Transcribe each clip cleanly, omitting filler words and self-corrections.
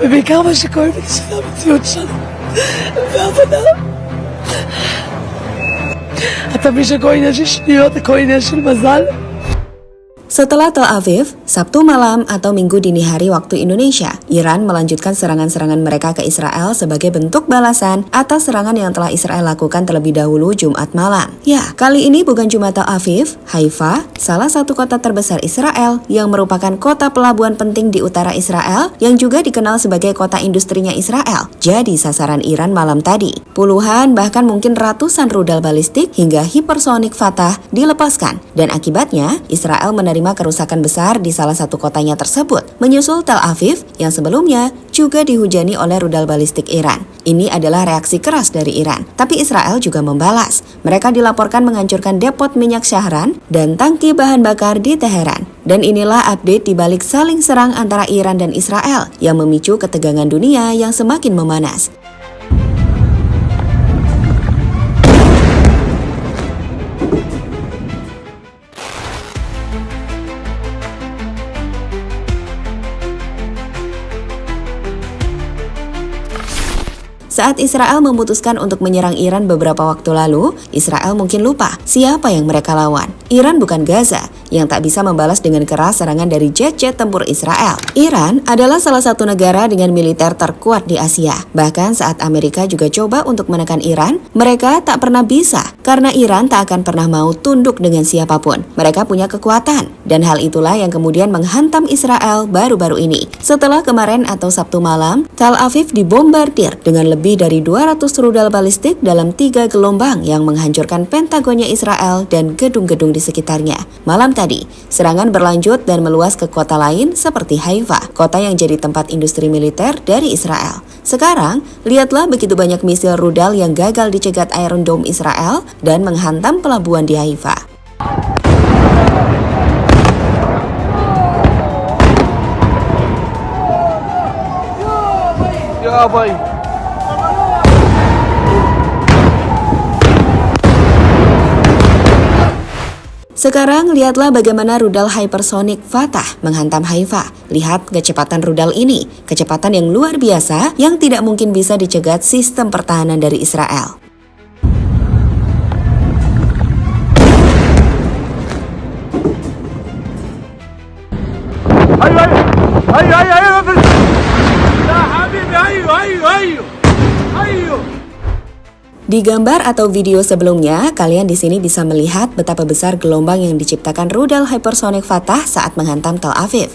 bekamaşı görmek istemiyor canım. Ve hatta bir şey koynaşıyor da koynaşılmazal. Setelah Tel Aviv, Sabtu malam atau Minggu dini hari waktu Indonesia, Iran melanjutkan serangan-serangan mereka ke Israel sebagai bentuk balasan atas serangan yang telah Israel lakukan terlebih dahulu Jumat malam. Ya, kali ini bukan cuma Tel Aviv, Haifa, salah satu kota terbesar Israel yang merupakan kota pelabuhan penting di utara Israel yang juga dikenal sebagai kota industrinya Israel, jadi sasaran Iran malam tadi. Puluhan bahkan mungkin ratusan rudal balistik hingga hipersonik Fatah dilepaskan dan akibatnya Israel menerima kerusakan besar di salah satu kotanya tersebut, menyusul Tel Aviv yang sebelumnya juga dihujani oleh rudal balistik Iran. Ini adalah reaksi keras dari Iran, tapi Israel juga membalas. Mereka dilaporkan menghancurkan depot minyak Syahran dan tangki bahan bakar di Teheran. Dan inilah update di balik saling serang antara Iran dan Israel yang memicu ketegangan dunia yang semakin memanas. Saat Israel memutuskan untuk menyerang Iran beberapa waktu lalu, Israel mungkin lupa siapa yang mereka lawan. Iran bukan Gaza, yang tak bisa membalas dengan keras serangan dari jet-jet tempur Israel. Iran adalah salah satu negara dengan militer terkuat di Asia. Bahkan saat Amerika juga coba untuk menekan Iran, mereka tak pernah bisa, karena Iran tak akan pernah mau tunduk dengan siapapun. Mereka punya kekuatan, dan hal itulah yang kemudian menghantam Israel baru-baru ini. Setelah kemarin atau Sabtu malam, Tel Aviv dibombardir dengan lebih dari 200 rudal balistik dalam 3 gelombang yang menghancurkan Pentagonnya Israel dan gedung-gedung di sekitarnya. Malam tadi, serangan berlanjut dan meluas ke kota lain seperti Haifa, kota yang jadi tempat industri militer dari Israel. Sekarang, lihatlah begitu banyak misil rudal yang gagal dicegat Iron Dome Israel dan menghantam pelabuhan di Haifa. Ya baik. Sekarang lihatlah bagaimana rudal hypersonic Fatah menghantam Haifa. Lihat kecepatan rudal ini, kecepatan yang luar biasa yang tidak mungkin bisa dicegat sistem pertahanan dari Israel. Di gambar atau video sebelumnya, kalian di sini bisa melihat betapa besar gelombang yang diciptakan rudal hypersonic Fatah saat menghantam Tel Aviv.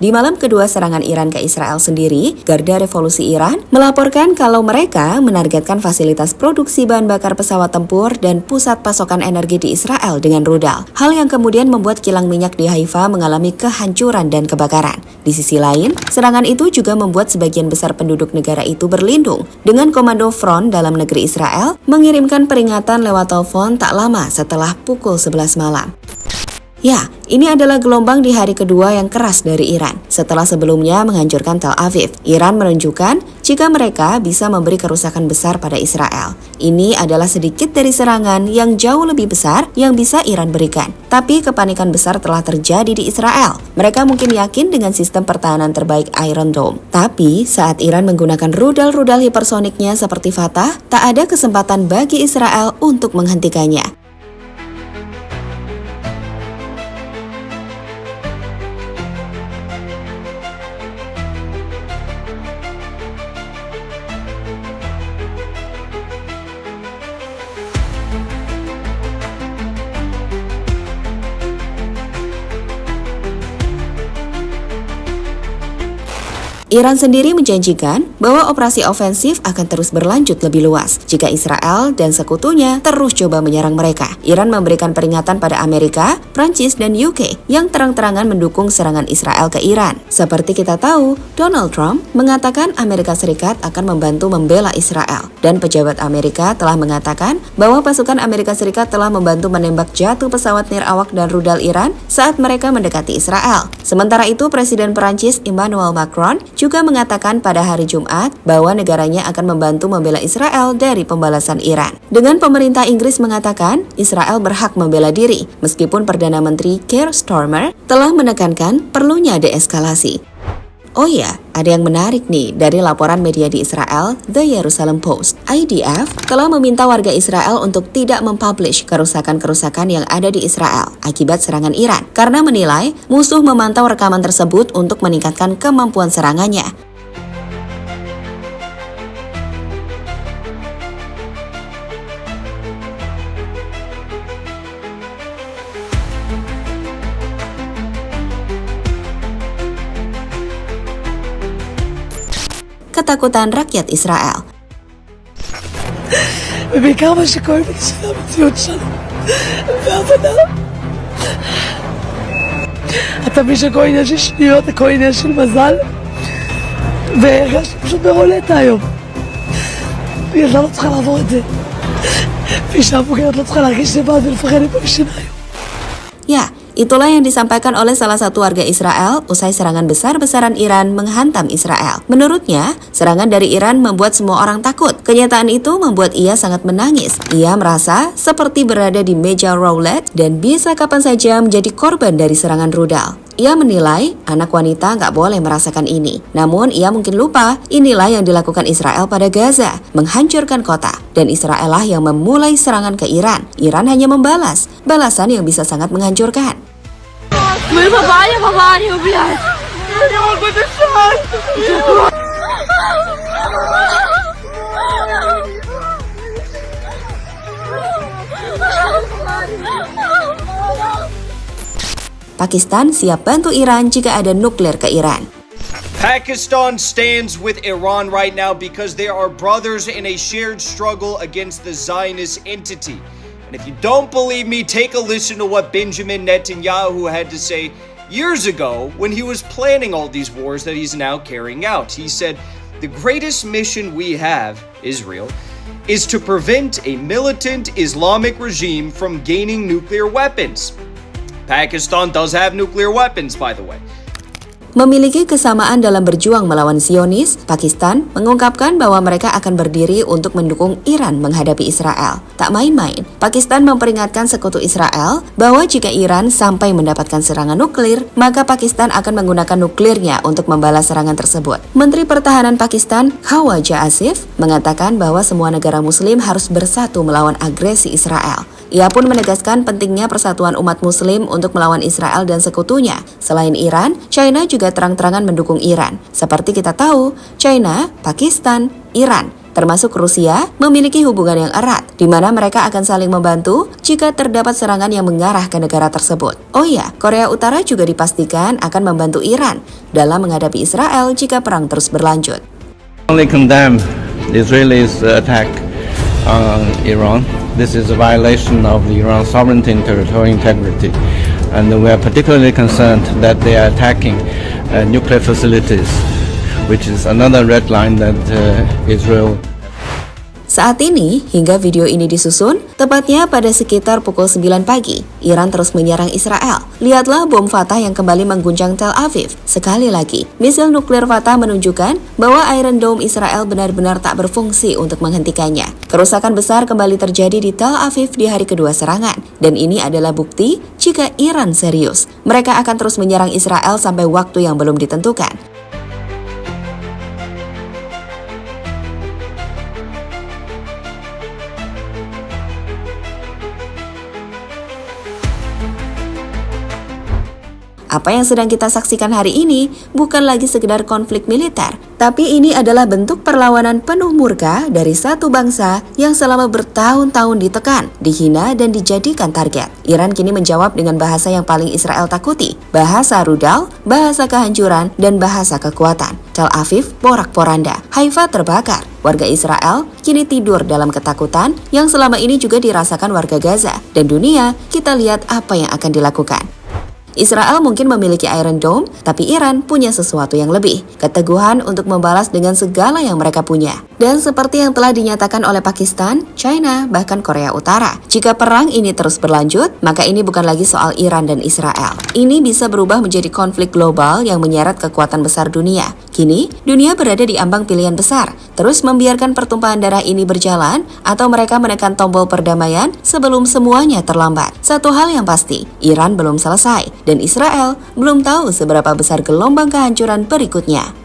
Di malam kedua serangan Iran ke Israel sendiri, Garda Revolusi Iran melaporkan kalau mereka menargetkan fasilitas produksi bahan bakar pesawat tempur dan pusat pasokan energi di Israel dengan rudal. Hal yang kemudian membuat kilang minyak di Haifa mengalami kehancuran dan kebakaran. Di sisi lain, serangan itu juga membuat sebagian besar penduduk negara itu berlindung dengan Komando Front dalam negeri Israel mengirimkan peringatan lewat telepon tak lama setelah pukul 11 malam. Ya, ini adalah gelombang di hari kedua yang keras dari Iran. Setelah sebelumnya menghancurkan Tel Aviv, Iran menunjukkan jika mereka bisa memberi kerusakan besar pada Israel. Ini adalah sedikit dari serangan yang jauh lebih besar yang bisa Iran berikan. Tapi kepanikan besar telah terjadi di Israel. Mereka mungkin yakin dengan sistem pertahanan terbaik Iron Dome. Tapi saat Iran menggunakan rudal-rudal hipersoniknya seperti Fatah, tak ada kesempatan bagi Israel untuk menghentikannya. Iran sendiri menjanjikan bahwa operasi ofensif akan terus berlanjut lebih luas jika Israel dan sekutunya terus coba menyerang mereka. Iran memberikan peringatan pada Amerika, Prancis, dan UK yang terang-terangan mendukung serangan Israel ke Iran. Seperti kita tahu, Donald Trump mengatakan Amerika Serikat akan membantu membela Israel, dan pejabat Amerika telah mengatakan bahwa pasukan Amerika Serikat telah membantu menembak jatuh pesawat nirawak dan rudal Iran saat mereka mendekati Israel. Sementara itu, Presiden Prancis Emmanuel Macron juga mengatakan pada hari Jumat bahwa negaranya akan membantu membela Israel dari pembalasan Iran. Dengan pemerintah Inggris mengatakan Israel berhak membela diri, meskipun Perdana Menteri Keir Starmer telah menekankan perlunya deeskalasi. Oh ya, ada yang menarik nih dari laporan media di Israel, The Jerusalem Post. IDF telah meminta warga Israel untuk tidak mempublish kerusakan-kerusakan yang ada di Israel akibat serangan Iran, karena menilai musuh memantau rekaman tersebut untuk meningkatkan kemampuan serangannya. Ketakutan rakyat Israel. ובעיקר מה שכואב לי זה המציאות שלנו והבנה. אתה מבין שהכל עניין של שניות, הכל עניין של מזל, והרגשתי פשוט ברולטה היום. ילדה לא צריכה לעבור את זה, ואישה מבוגרת לא צריכה להרגיש לבד ולפחד מפה בשיניים. Ya, itulah yang disampaikan oleh salah satu warga Israel usai serangan besar-besaran Iran menghantam Israel. Menurutnya, serangan dari Iran membuat semua orang takut. Kenyataan itu membuat ia sangat menangis. Ia merasa seperti berada di meja roulette dan bisa kapan saja menjadi korban dari serangan rudal. Ia menilai anak wanita nggak boleh merasakan ini. Namun ia mungkin lupa inilah yang dilakukan Israel pada Gaza, menghancurkan kota. Dan Israel lah yang memulai serangan ke Iran. Iran hanya membalas, balasan yang bisa sangat menghancurkan. Pakistan siap bantu Iran jika ada nuklir ke Iran. Pakistan stands with Iran right now because they are brothers in a shared struggle against the Zionist entity. And if you don't believe me, take a listen to what Benjamin Netanyahu had to say years ago when he was planning all these wars that he's now carrying out. He said, "The greatest mission we have, Israel, is to prevent a militant Islamic regime from gaining nuclear weapons." Pakistan does have nuclear weapons, by the way. Memiliki kesamaan dalam berjuang melawan Zionis, Pakistan mengungkapkan bahwa mereka akan berdiri untuk mendukung Iran menghadapi Israel. Tak main-main, Pakistan memperingatkan sekutu Israel bahwa jika Iran sampai mendapatkan serangan nuklir, maka Pakistan akan menggunakan nuklirnya untuk membalas serangan tersebut. Menteri Pertahanan Pakistan, Khawaja Asif, mengatakan bahwa semua negara Muslim harus bersatu melawan agresi Israel. Ia pun menegaskan pentingnya persatuan umat Muslim untuk melawan Israel dan sekutunya. Selain Iran, China juga terang-terangan mendukung Iran. Seperti kita tahu, China, Pakistan, Iran, termasuk Rusia, memiliki hubungan yang erat, di mana mereka akan saling membantu jika terdapat serangan yang mengarah ke negara tersebut. Oh iya, Korea Utara juga dipastikan akan membantu Iran dalam menghadapi Israel jika perang terus berlanjut. Only condemn Israelis attack on Iran. This is a violation of Iran's sovereignty and territorial integrity, and we are particularly concerned that they are attacking nuclear facilities, which is another red line that Israel. Saat ini, hingga video ini disusun, tepatnya pada sekitar pukul 9 pagi, Iran terus menyerang Israel. Lihatlah bom Fatah yang kembali mengguncang Tel Aviv. Sekali lagi, misil nuklir Fatah menunjukkan bahwa Iron Dome Israel benar-benar tak berfungsi untuk menghentikannya. Kerusakan besar kembali terjadi di Tel Aviv di hari kedua serangan. Dan ini adalah bukti jika Iran serius. Mereka akan terus menyerang Israel sampai waktu yang belum ditentukan. Apa yang sedang kita saksikan hari ini bukan lagi sekedar konflik militer, tapi ini adalah bentuk perlawanan penuh murka dari satu bangsa yang selama bertahun-tahun ditekan, dihina, dan dijadikan target. Iran kini menjawab dengan bahasa yang paling Israel takuti, bahasa rudal, bahasa kehancuran, dan bahasa kekuatan. Tel Aviv porak-poranda, Haifa terbakar. Warga Israel kini tidur dalam ketakutan yang selama ini juga dirasakan warga Gaza. Dan dunia, kita lihat apa yang akan dilakukan. Israel mungkin memiliki Iron Dome, tapi Iran punya sesuatu yang lebih, keteguhan untuk membalas dengan segala yang mereka punya. Dan seperti yang telah dinyatakan oleh Pakistan, China, bahkan Korea Utara, jika perang ini terus berlanjut, maka ini bukan lagi soal Iran dan Israel. Ini bisa berubah menjadi konflik global yang menyeret kekuatan besar dunia. Kini, dunia berada di ambang pilihan besar, terus membiarkan pertumpahan darah ini berjalan, atau mereka menekan tombol perdamaian sebelum semuanya terlambat. Satu hal yang pasti, Iran belum selesai, dan Israel belum tahu seberapa besar gelombang kehancuran berikutnya.